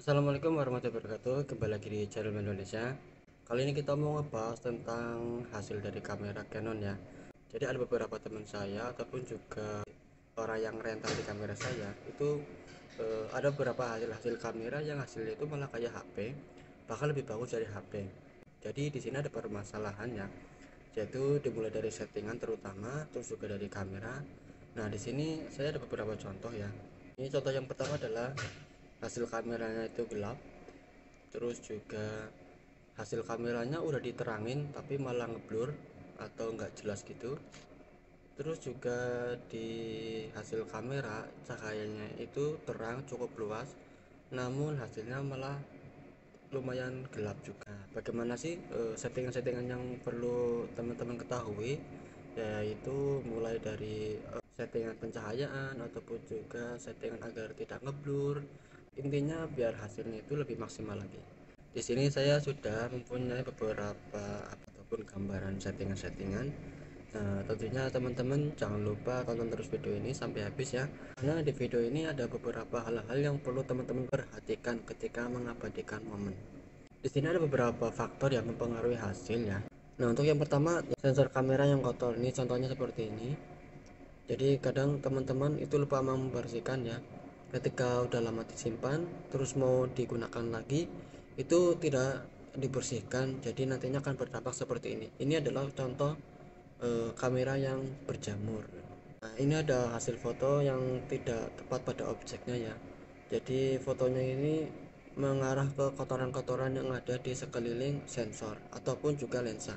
Assalamualaikum warahmatullahi wabarakatuh. Kembali lagi di channel Indonesia. Kali ini kita mau ngebahas tentang hasil dari kamera Canon ya. Jadi ada beberapa teman saya ataupun juga orang yang rental di kamera saya itu ada beberapa hasil kamera yang hasilnya itu malah kayak HP, bahkan lebih bagus dari HP. Jadi di sini ada permasalahannya, yaitu dimulai dari settingan terutama, terus juga dari kamera. Nah di sini saya ada beberapa contoh ya. Ini contoh yang pertama adalah hasil kameranya itu gelap, terus juga hasil kameranya udah diterangin tapi malah ngeblur atau nggak jelas gitu. Terus juga di hasil kamera cahayanya itu terang cukup luas, namun hasilnya malah lumayan gelap juga. Bagaimana sih settingan-settingan yang perlu teman-teman ketahui, yaitu mulai dari settingan pencahayaan ataupun juga settingan agar tidak ngeblur. Intinya biar hasilnya itu lebih maksimal lagi. Di sini saya sudah mempunyai beberapa ataupun gambaran settingan-settingan. Nah, tentunya teman-teman jangan lupa tonton terus video ini sampai habis ya. Karena di video ini ada beberapa hal-hal yang perlu teman-teman perhatikan ketika mengabadikan momen. Di sini ada beberapa faktor yang mempengaruhi hasil ya. Nah, untuk yang pertama, sensor kamera yang kotor. Ini contohnya seperti ini. Jadi kadang teman-teman itu lupa membersihkan ya. Ketika udah lama disimpan terus mau digunakan lagi itu tidak dibersihkan, jadi nantinya akan berdampak seperti ini adalah contoh kamera yang berjamur. Nah, ini ada hasil foto yang tidak tepat pada objeknya ya. Jadi fotonya ini mengarah ke kotoran-kotoran yang ada di sekeliling sensor ataupun juga lensa.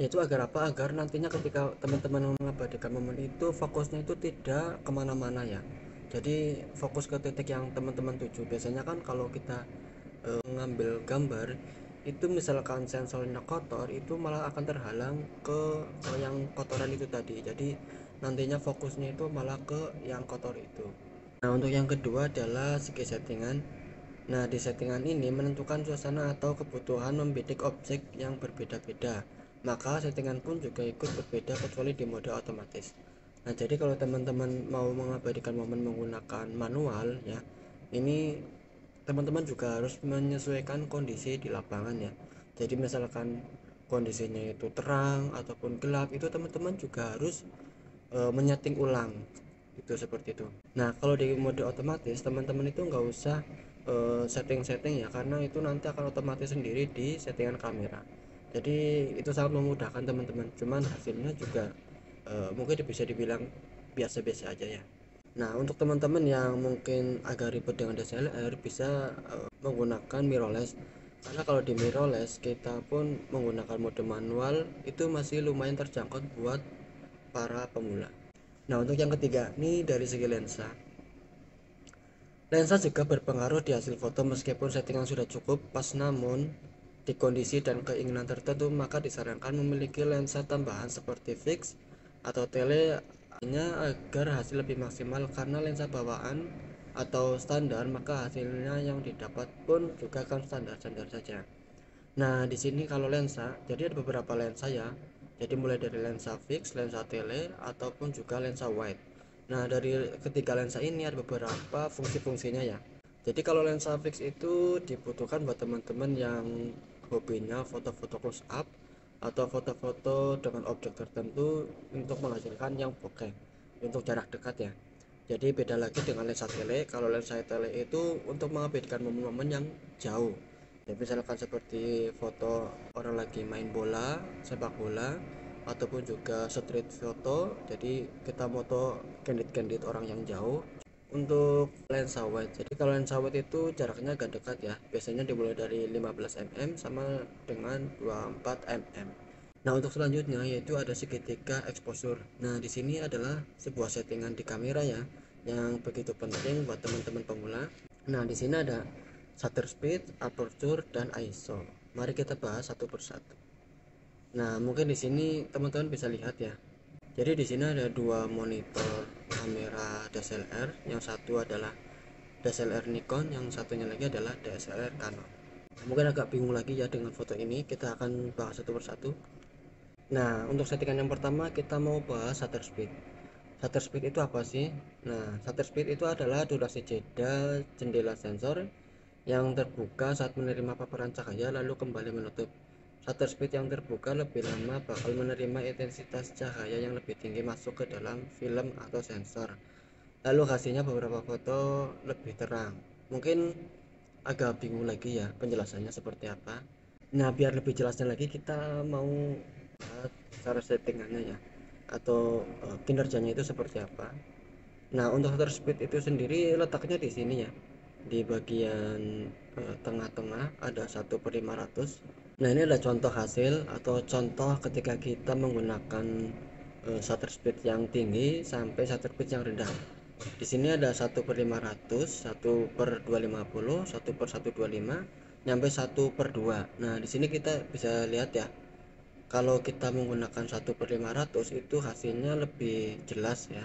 Yaitu agar apa? Agar nantinya ketika teman-teman mengabadikan momen itu fokusnya itu tidak kemana-mana ya. Jadi fokus ke titik yang teman-teman tuju. Biasanya kan kalau kita mengambil gambar itu misalkan sensornya kotor, itu malah akan terhalang ke yang kotoran itu tadi. Jadi nantinya fokusnya itu malah ke yang kotor itu. Nah, untuk yang kedua adalah segi settingan. Nah, di settingan ini menentukan suasana atau kebutuhan membidik objek yang berbeda-beda. Maka settingan pun juga ikut berbeda kecuali di mode otomatis. Nah, jadi kalau teman-teman mau mengabadikan momen menggunakan manual ya, ini teman-teman juga harus menyesuaikan kondisi di lapangan ya. Jadi misalkan kondisinya itu terang ataupun gelap, itu teman-teman juga harus menyeting ulang itu seperti itu. Nah, kalau di mode otomatis teman-teman itu nggak usah setting-setting ya, karena itu nanti akan otomatis sendiri di settingan kamera. Jadi itu sangat memudahkan teman-teman, cuman hasilnya juga mungkin bisa dibilang biasa-biasa aja ya. Nah, untuk teman-teman yang mungkin agak ribet dengan DSLR bisa menggunakan mirrorless. Karena kalau di mirrorless kita pun menggunakan mode manual itu masih lumayan terjangkau buat para pemula. Nah, untuk yang ketiga, ini dari segi lensa. Lensa juga berpengaruh di hasil foto. Meskipun settingan sudah cukup pas, namun di kondisi dan keinginan tertentu maka disarankan memiliki lensa tambahan seperti fix atau tele agar hasil lebih maksimal. Karena lensa bawaan atau standar maka hasilnya yang didapat pun juga akan standar-standar saja. Nah, di sini kalau lensa, jadi ada beberapa lensa ya. Jadi mulai dari lensa fix, lensa tele, ataupun juga lensa wide. Nah, dari ketiga lensa ini ada beberapa fungsi-fungsinya ya. Jadi kalau lensa fix itu dibutuhkan buat teman-teman yang hobinya foto-foto close up atau foto-foto dengan objek tertentu untuk menghasilkan yang bokeh untuk jarak dekat ya. Jadi beda lagi dengan lensa tele. Kalau lensa tele itu untuk mengabadikan momen-momen yang jauh. Ya, misalkan seperti foto orang lagi main bola, sepak bola, ataupun juga street foto. Jadi kita moto candid-candid orang yang jauh. Untuk lensa wide, jadi kalau lensa wide itu jaraknya agak dekat ya. Biasanya dimulai dari 15 mm sama dengan 24 mm. Nah, untuk selanjutnya yaitu ada segitiga exposure. Nah, di sini adalah sebuah settingan di kamera ya yang begitu penting buat teman-teman pemula. Nah, di sini ada shutter speed, aperture, dan ISO. Mari kita bahas satu persatu. Nah, mungkin di sini teman-teman bisa lihat ya. Jadi di sini ada dua monitor kamera DSLR. Yang satu adalah DSLR Nikon, yang satunya lagi adalah DSLR Canon. Mungkin agak bingung lagi ya dengan foto ini. Kita akan bahas satu persatu. Nah, untuk settingan yang pertama kita mau bahas shutter speed. Shutter speed itu apa sih? Nah, shutter speed itu adalah durasi jeda jendela sensor yang terbuka saat menerima paparan cahaya lalu kembali menutup. Shutter speed yang terbuka lebih lama bakal menerima intensitas cahaya yang lebih tinggi masuk ke dalam film atau sensor. Lalu hasilnya beberapa foto lebih terang. Mungkin agak bingung lagi ya penjelasannya seperti apa. Nah, biar lebih jelasnya lagi kita mau cara settingannya ya, atau kinerjanya itu seperti apa. Nah, untuk shutter speed itu sendiri letaknya di sini ya, di bagian tengah-tengah ada 1/500. Nah, ini adalah contoh hasil atau contoh ketika kita menggunakan shutter speed yang tinggi sampai shutter speed yang rendah. Di sini ada 1/500, 1/250, 1/125, nyampe 1/2. Nah, di sini kita bisa lihat ya, kalau kita menggunakan 1/500 itu hasilnya lebih jelas ya,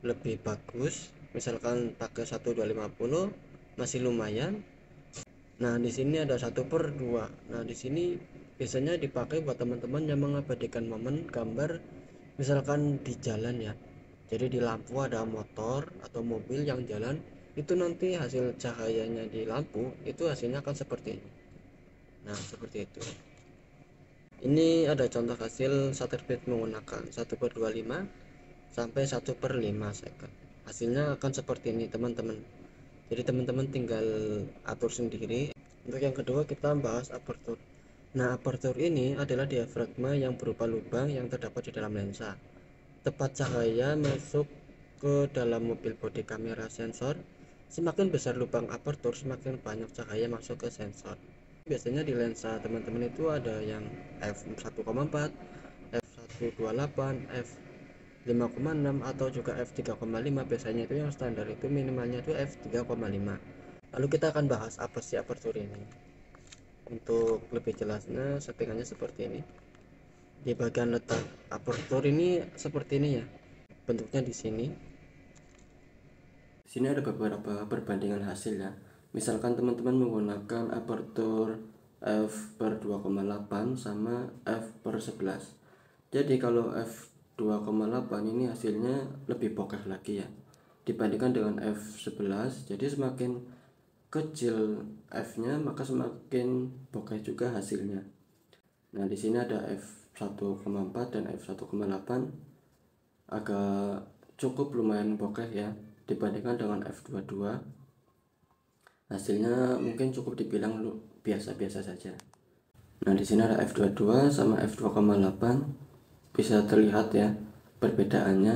lebih bagus. Misalkan pakai 1/250 masih lumayan. Nah, di sini ada 1/2. Nah, di sini biasanya dipakai buat teman-teman yang mengabadikan momen gambar misalkan di jalan ya. Jadi di lampu ada motor atau mobil yang jalan, itu nanti hasil cahayanya di lampu itu hasilnya akan seperti ini. Nah, seperti itu. Ini ada contoh hasil shutter speed menggunakan 1/25 sampai 1/5 second. Hasilnya akan seperti ini teman-teman. Jadi teman-teman tinggal atur sendiri. Untuk yang kedua kita bahas aperture. Nah, aperture ini adalah diafragma yang berupa lubang yang terdapat di dalam lensa. Tepat cahaya masuk ke dalam mobil bodi kamera sensor, semakin besar lubang aperture semakin banyak cahaya masuk ke sensor. Biasanya di lensa teman-teman itu ada yang f1,4, f128, f5,6 atau juga f3,5. Biasanya itu yang standar itu minimalnya itu f3,5. Lalu kita akan bahas apa sih aperture ini. Untuk lebih jelasnya settingannya seperti ini. Di bagian letak aperture ini seperti ini ya, bentuknya di sini. Sini ada beberapa perbandingan hasil ya. Misalkan teman-teman menggunakan aperture f/2,8 sama f/11. Jadi kalau f2,8 ini hasilnya lebih bokeh lagi ya dibandingkan dengan f11. Jadi semakin kecil f-nya maka semakin bokeh juga hasilnya. Nah, di sini ada f1,4 dan f1,8 agak cukup lumayan bokeh ya dibandingkan dengan f22. Hasilnya mungkin cukup dibilang biasa-biasa saja. Nah, di sini ada f22 sama f2,8. Bisa terlihat ya perbedaannya.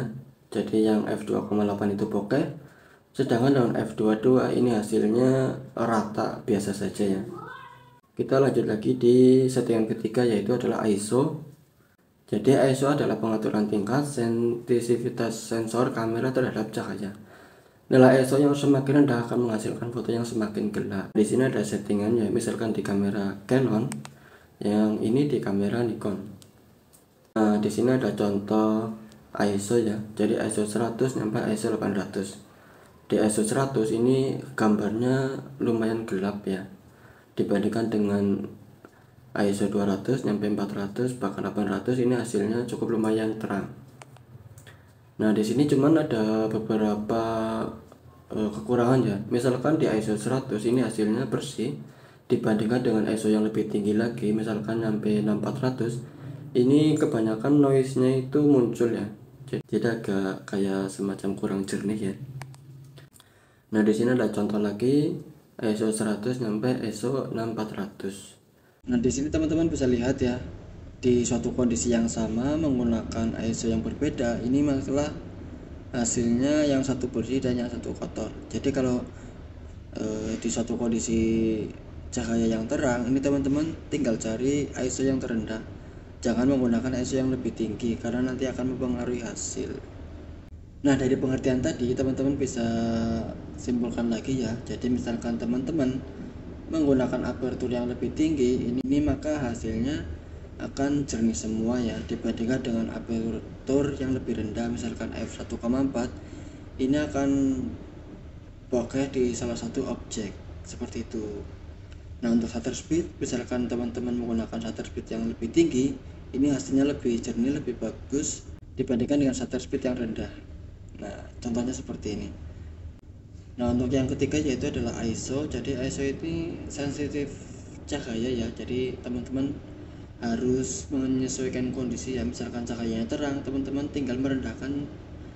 Jadi yang f2,8 itu bokeh, sedangkan dengan f22 ini hasilnya rata biasa saja ya. Kita lanjut lagi di settingan ketiga, yaitu adalah ISO. Jadi ISO adalah pengaturan tingkat sensitivitas sensor kamera terhadap cahaya. Nilai ISO yang semakin rendah akan menghasilkan foto yang semakin gelap. Di sini ada settingannya, misalkan di kamera Canon, yang ini di kamera Nikon. Nah, di sini ada contoh ISO ya. Jadi ISO 100 sampai ISO 800. Di ISO 100 ini gambarnya lumayan gelap ya dibandingkan dengan ISO 200 sampai 400 bahkan 800. Ini hasilnya cukup lumayan terang. Nah, di sini cuman ada beberapa kekurangan ya. Misalkan di ISO 100 ini hasilnya bersih dibandingkan dengan ISO yang lebih tinggi lagi, misalkan sampai 6400. Ini kebanyakan noise-nya itu muncul ya. Jadi agak kayak semacam kurang jernih ya. Nah, di sini ada contoh lagi ISO 100 sampai ISO 6400. Nah, di sini teman-teman bisa lihat ya, di suatu kondisi yang sama menggunakan ISO yang berbeda, ini masalah hasilnya yang satu bersih dan yang satu kotor. Jadi kalau di suatu kondisi cahaya yang terang, ini teman-teman tinggal cari ISO yang terendah. Jangan menggunakan ISO yang lebih tinggi karena nanti akan mempengaruhi hasil. Nah, dari pengertian tadi teman-teman bisa simpulkan lagi ya. Jadi misalkan teman-teman menggunakan aperture yang lebih tinggi ini maka hasilnya akan jernih semua ya dibandingkan dengan aperture yang lebih rendah, misalkan f1,4. Ini akan bokeh di salah satu objek seperti itu. Nah, untuk shutter speed, misalkan teman-teman menggunakan shutter speed yang lebih tinggi, ini hasilnya lebih jernih, lebih bagus dibandingkan dengan shutter speed yang rendah. Nah, contohnya seperti ini. Nah, untuk yang ketiga yaitu adalah ISO. Jadi ISO ini sensitif cahaya ya. Jadi teman-teman harus menyesuaikan kondisi ya. Misalkan cahayanya terang, teman-teman tinggal merendahkan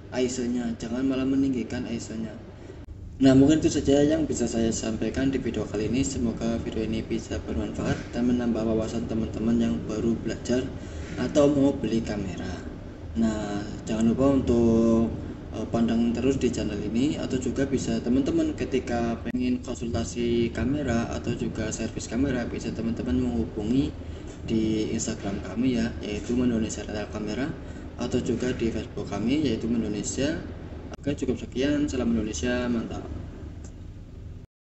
ISO-nya, jangan malah meninggikan ISO-nya. Nah, mungkin itu saja yang bisa saya sampaikan di video kali ini. Semoga video ini bisa bermanfaat dan menambah wawasan teman-teman yang baru belajar atau mau beli kamera. Nah, jangan lupa untuk pandang terus di channel ini, atau juga bisa teman-teman ketika pengen konsultasi kamera atau juga servis kamera, bisa teman-teman menghubungi di Instagram kami ya, yaitu Indonesia Rental Kamera, atau juga di Facebook kami yaitu Indonesia. Oke, cukup sekian. Salam Indonesia, mantap.